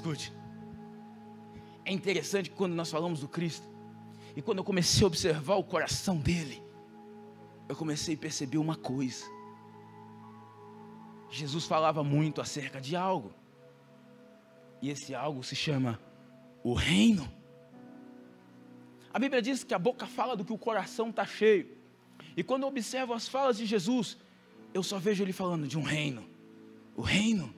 Escute, é interessante que quando nós falamos do Cristo, e quando eu comecei a observar o coração dele, eu comecei a perceber uma coisa. Jesus falava muito acerca de algo, e esse algo se chama o reino. A Bíblia diz que a boca fala do que o coração está cheio, e quando eu observo as falas de Jesus, eu só vejo ele falando de um reino, o reino,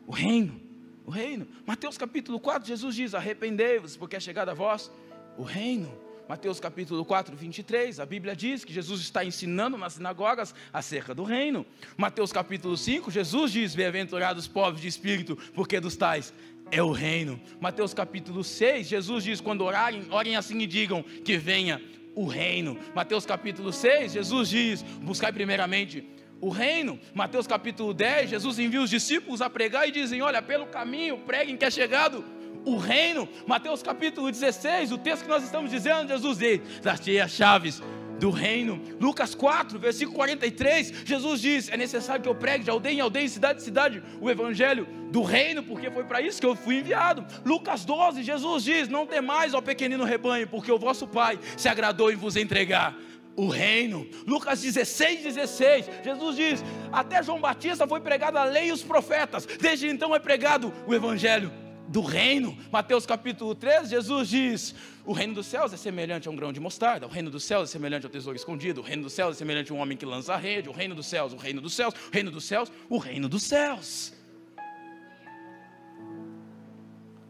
o reino, o reino. Mateus capítulo 4, Jesus diz: arrependei-vos, porque é chegado a vós o reino. Mateus capítulo 4, 23, a Bíblia diz que Jesus está ensinando nas sinagogas acerca do reino. Mateus capítulo 5, Jesus diz: bem-aventurados os pobres de espírito, porque dos tais é o reino. Mateus capítulo 6, Jesus diz: quando orarem, orem assim e digam que venha o reino. Mateus capítulo 6, Jesus diz: buscai primeiramente o reino. Mateus capítulo 10, Jesus envia os discípulos a pregar e dizem: olha, pelo caminho preguem que é chegado o reino. Mateus capítulo 16, o texto que nós estamos dizendo, Jesus diz: dá-te as chaves do reino. Lucas 4, versículo 43, Jesus diz: é necessário que eu pregue de aldeia em aldeia, cidade em cidade, o evangelho do reino, porque foi para isso que eu fui enviado. Lucas 12, Jesus diz: não temais, ó pequenino rebanho, porque o vosso Pai se agradou em vos entregar o reino. Lucas 16, 16, Jesus diz: até João Batista foi pregado a lei e os profetas, desde então é pregado o evangelho do reino. Mateus capítulo 13, Jesus diz: o reino dos céus é semelhante a um grão de mostarda, o reino dos céus é semelhante ao tesouro escondido, o reino dos céus é semelhante a um homem que lança a rede, o reino dos céus, o reino dos céus, o reino dos céus, o reino dos céus.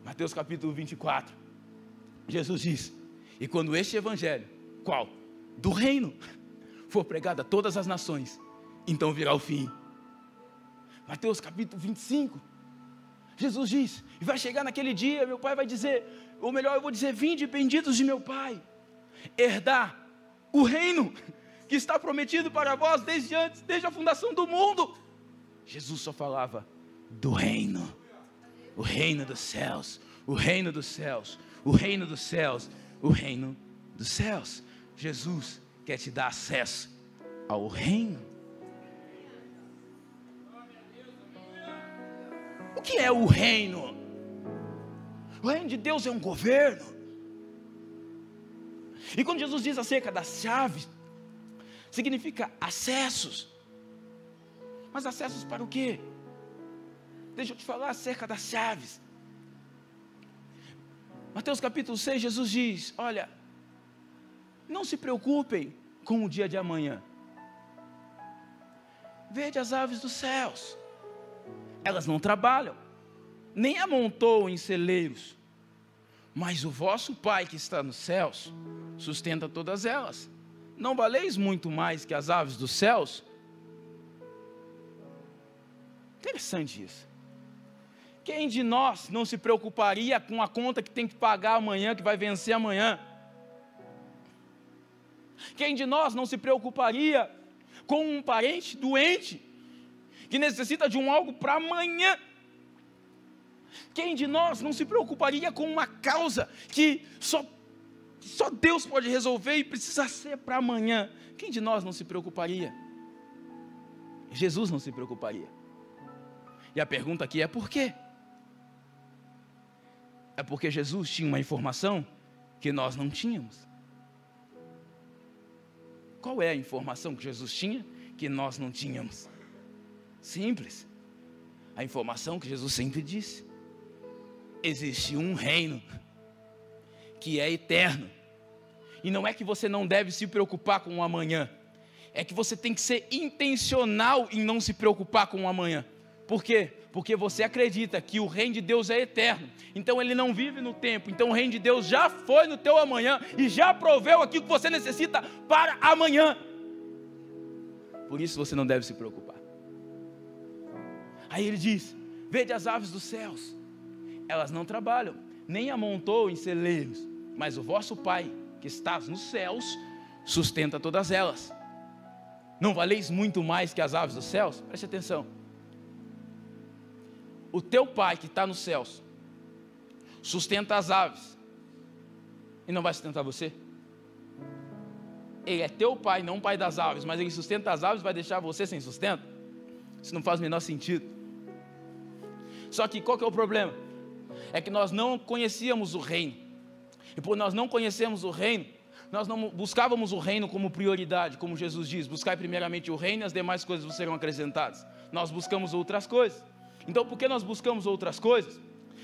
Mateus capítulo 24, Jesus diz: e quando este evangelho, qual? Do reino, for pregado a todas as nações, então virá o fim. Mateus capítulo 25, Jesus diz: e vai chegar naquele dia, meu Pai vai dizer, ou melhor, eu vou dizer: vinde benditos de meu Pai, herdar o reino que está prometido para vós desde antes, desde a fundação do mundo. Jesus só falava do reino, o reino dos céus, o reino dos céus, o reino dos céus, o reino dos céus. Jesus quer te dar acesso ao reino. O que é o reino? O reino de Deus é um governo. E quando Jesus diz acerca das chaves, significa acessos. Mas acessos para o quê? Deixa eu te falar acerca das chaves. Mateus capítulo 6, Jesus diz: olha, não se preocupem com o dia de amanhã. Vede as aves dos céus, elas não trabalham, nem amontoam em celeiros, mas o vosso Pai que está nos céus sustenta todas elas. Não valeis muito mais que as aves dos céus? Interessante isso. Quem de nós não se preocuparia com a conta que tem que pagar amanhã, que vai vencer amanhã? Quem de nós não se preocuparia com um parente doente, que necessita de um algo para amanhã? Quem de nós não se preocuparia com uma causa que só Deus pode resolver e precisa ser para amanhã? Quem de nós não se preocuparia? Jesus não se preocuparia. E a pergunta aqui é: por quê? É porque Jesus tinha uma informação que nós não tínhamos. Qual é a informação que Jesus tinha que nós não tínhamos? Simples. A informação que Jesus sempre disse: existe um reino que é eterno. E não é que você não deve se preocupar com o amanhã, é que você tem que ser intencional em não se preocupar com o amanhã. Por quê? Porque você acredita que o reino de Deus é eterno, então ele não vive no tempo. Então o reino de Deus já foi no teu amanhã e já proveu aquilo que você necessita para amanhã. Por isso você não deve se preocupar. Aí ele diz: vede as aves dos céus, elas não trabalham, nem amontoam em celeiros, mas o vosso Pai que está nos céus sustenta todas elas. Não valeis muito mais que as aves dos céus? Preste atenção. O teu Pai que está nos céus sustenta as aves e não vai sustentar você? Ele é teu Pai, não o Pai das aves, mas ele sustenta as aves e vai deixar você sem sustento? Isso não faz o menor sentido. Só que qual que é o problema? é que nós não conhecíamos o reino. E por nós não conhecermos o reino, nós não buscávamos o reino como prioridade, como Jesus diz: buscai primeiramente o reino e as demais coisas vos serão acrescentadas. Nós buscamos outras coisas. Então, por que nós buscamos outras coisas?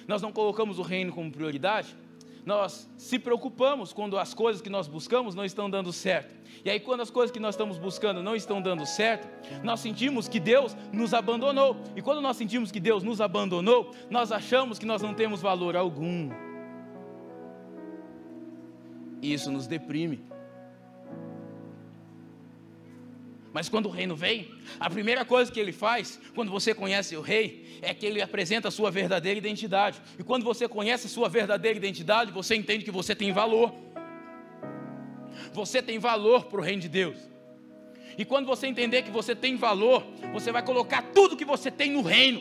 Nós não colocamos o reino como prioridade. Nós se preocupamos quando as coisas que nós buscamos não estão dando certo. E aí, quando as coisas que nós estamos buscando não estão dando certo, nós sentimos que Deus nos abandonou. E quando nós sentimos que Deus nos abandonou, nós achamos que nós não temos valor algum. E isso nos deprime. Mas quando o reino vem, a primeira coisa que ele faz, quando você conhece o rei, é que ele apresenta a sua verdadeira identidade. E quando você conhece a sua verdadeira identidade, você entende que você tem valor. Você tem valor para o reino de Deus. E quando você entender que você tem valor, você vai colocar tudo que você tem no reino.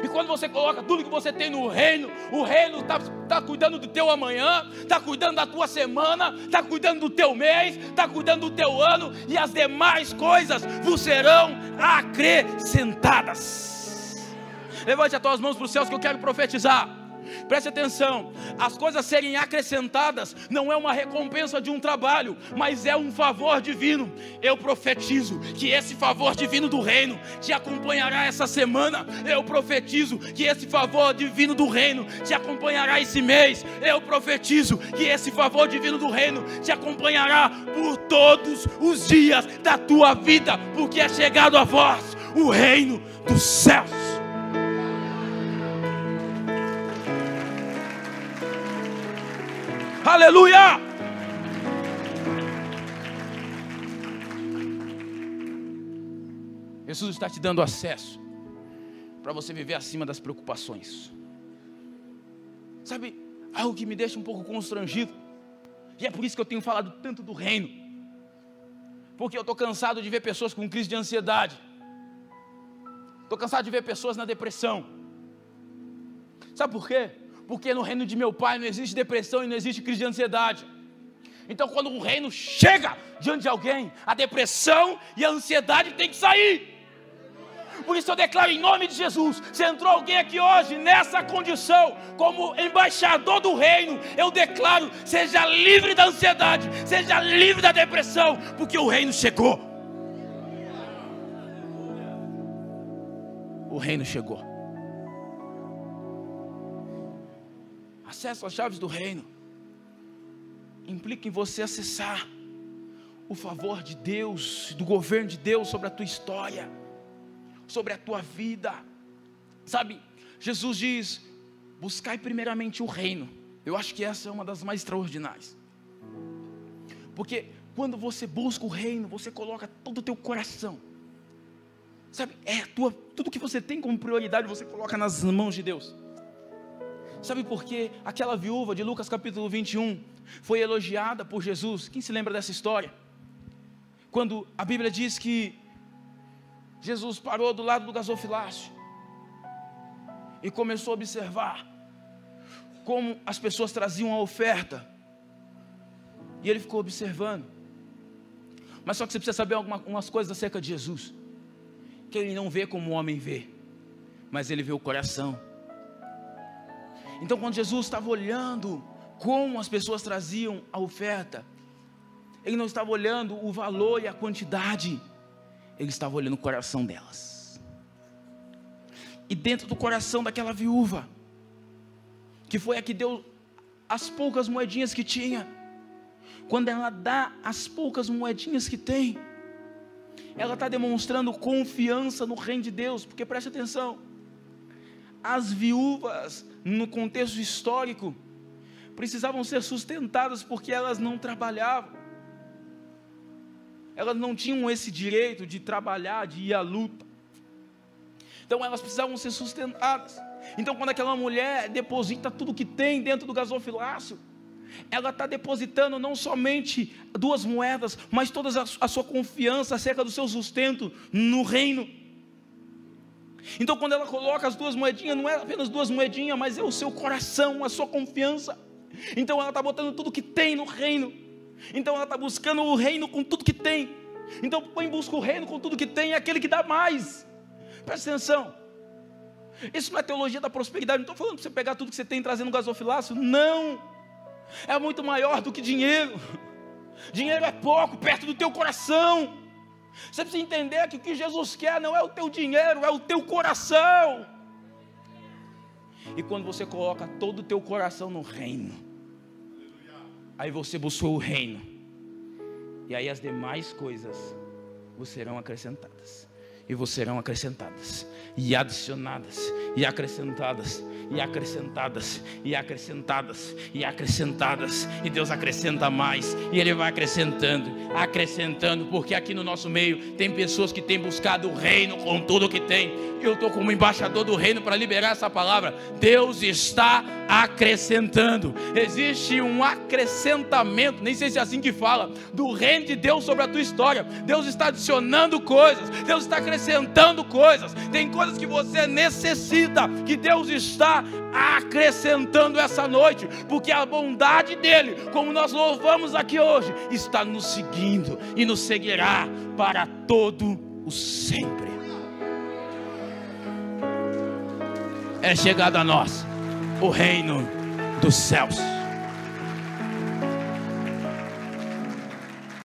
E quando você coloca tudo que você tem no reino, o reino está cuidando do teu amanhã, está cuidando da tua semana, está cuidando do teu mês, está cuidando do teu ano, e as demais coisas vos serão acrescentadas. Levante as tuas mãos para os céus que eu quero profetizar. Preste atenção, as coisas serem acrescentadas não é uma recompensa de um trabalho, mas é um favor divino. Eu profetizo que esse favor divino do reino te acompanhará essa semana. Eu profetizo que esse favor divino do reino te acompanhará esse mês. Eu profetizo que esse favor divino do reino te acompanhará por todos os dias da tua vida, porque é chegado a vós o reino dos céus. Aleluia! Jesus está te dando acesso para você viver acima das preocupações. Sabe, algo que me deixa um pouco constrangido, e é por isso que eu tenho falado tanto do reino, porque eu estou cansado de ver pessoas com crise de ansiedade, estou cansado de ver pessoas na depressão. Sabe por quê? Porque no reino de meu pai não existe depressão e não existe crise de ansiedade. Então, quando um reino chega diante de alguém, a depressão e a ansiedade tem que sair. Por isso eu declaro em nome de Jesus, se entrou alguém aqui hoje nessa condição, como embaixador do reino, eu declaro: seja livre da ansiedade, seja livre da depressão, porque o reino chegou. O reino chegou. Acesso às chaves do reino implica em você acessar o favor de Deus, do governo de Deus sobre a tua história, sobre a tua vida. Sabe, Jesus diz: buscai primeiramente o reino. Eu acho que essa é uma das mais extraordinárias, porque quando você busca o reino, você coloca todo o teu coração, sabe, tudo que você tem como prioridade, você coloca nas mãos de Deus. Sabe por que aquela viúva de Lucas capítulo 21 foi elogiada por Jesus? Quem se lembra dessa história? Quando a Bíblia diz que Jesus parou do lado do gasofilácio e começou a observar como as pessoas traziam a oferta, e ele ficou observando. Mas só que você precisa saber algumas coisas acerca de Jesus, que ele não vê como o homem vê, mas ele vê o coração. Então, quando Jesus estava olhando como as pessoas traziam a oferta, ele não estava olhando o valor e a quantidade, ele estava olhando o coração delas. E dentro do coração daquela viúva, que foi a que deu as poucas moedinhas que tinha, quando ela dá as poucas moedinhas que tem, ela está demonstrando confiança no reino de Deus. Porque preste atenção, as viúvas, no contexto histórico, precisavam ser sustentadas porque elas não trabalhavam, elas não tinham esse direito de trabalhar, de ir à luta. Então elas precisavam ser sustentadas. Então, quando aquela mulher deposita tudo que tem dentro do gasofilácio, ela está depositando não somente 2 moedas, mas toda a sua confiança acerca do seu sustento no reino. Então, quando ela coloca as 2 moedinhas, não é apenas 2 moedinhas, mas é o seu coração, a sua confiança. Então ela está botando tudo que tem no reino. Então ela está buscando o reino com tudo que tem. Então quem busca o reino com tudo que tem é aquele que dá mais. Presta atenção, Isso não é teologia da prosperidade. Não estou falando para você pegar tudo que você tem e trazer no gasofilácio. Não. É muito maior do que dinheiro. Dinheiro é pouco perto do teu coração. Você precisa entender que o que Jesus quer não é o teu dinheiro, é o teu coração. E quando você coloca todo o teu coração no reino, aí você buscou o reino, e aí as demais coisas vos serão acrescentadas, e vos serão acrescentadas, e adicionadas, e acrescentadas, e acrescentadas, e acrescentadas, e acrescentadas, e Deus acrescenta mais, e Ele vai acrescentando, acrescentando, porque aqui no nosso meio tem pessoas que têm buscado o reino com tudo que tem, e eu estou como embaixador do reino para liberar essa palavra. Deus está acrescentando, existe um acrescentamento, nem sei se é assim que fala, do reino de Deus sobre a tua história. Deus está adicionando coisas, Deus está acrescentando coisas, tem coisas que você necessita, que Deus está acrescentando essa noite, porque a bondade dele, como nós louvamos aqui hoje, está nos seguindo e nos seguirá para todo o sempre. É chegado a nós o reino dos céus.